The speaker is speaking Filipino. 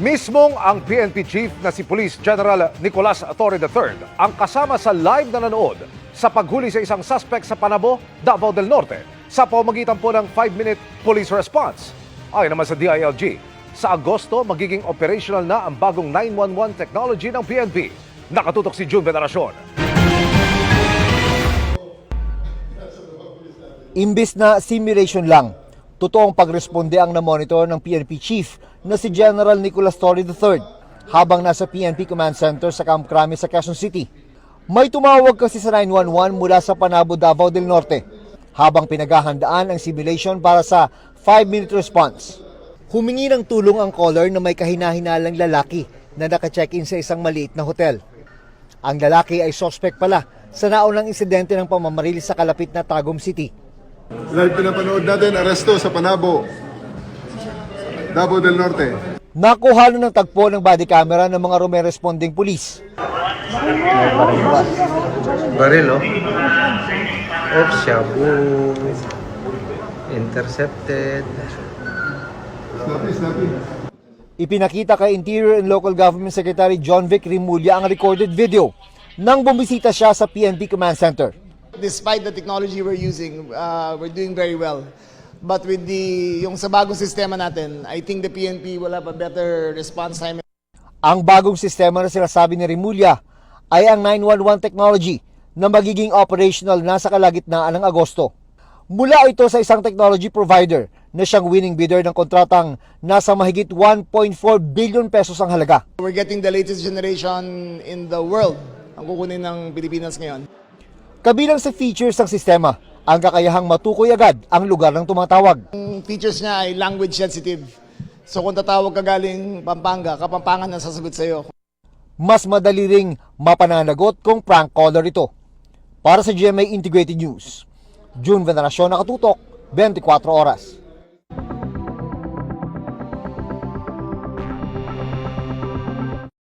Mismong ang PNP Chief na si Police General Nicolas Torre III ang kasama sa live na nanood sa paghuli sa isang suspect sa Panabo, Davao del Norte sa pamamagitan po ng 5-minute police response. Ayon naman sa DILG, sa Agosto magiging operational na ang bagong 911 technology ng PNP. Nakatutok si June Veneracion. Imbis na simulation lang, totoong pagresponde ang na-monitor ng PNP Chief na si General Nicolas Torre III habang nasa PNP Command Center sa Camp Crame sa Quezon City. May tumawag kasi sa 911 mula sa Panabo, Davao del Norte habang pinaghahandaan ang simulation para sa 5-minute response. Humingi ng tulong ang caller na may kahinahinalang lalaki na naka-check-in sa isang maliit na hotel. Ang lalaki ay suspect pala sa naunang insidente ng pamamaril sa kalapit na Tagum City. Live pinapanood natin, aresto sa Panabo, Davao del Norte. Nakuha na ng tagpo ng body camera ng mga rumeresponding pulis. Baril, oh. Oops, shabu. Intercepted. Snappy. Ipinakita kay Interior and Local Government Secretary John Vic Rimulya ang recorded video nang bumisita siya sa PNP Command Center. Despite the technology we're using, we're doing very well. But with yung sa bagong sistema natin, I think the PNP will have a better response time. Ang bagong sistema na sinasabi ni Rimulya ay ang 911 technology na magiging operational na sa kalagitnaan ng Agosto. Mula ito sa isang technology provider na siyang winning bidder ng kontratang nasa mahigit 1.4 billion pesos ang halaga. We're getting the latest generation in the world ang kukunin ng Pilipinas ngayon. Kabilang sa features ng sistema, ang kakayahang matukoy agad ang lugar ng tumatawag. Ang features niya ay language sensitive. So kung tatawag ka galing Pampanga, Kapampangan na sasagot sa iyo. Mas madali ring mapananagot kung prank caller ito. Para sa GMA Integrated News, June Veneracion, Nakatutok, 24 Oras.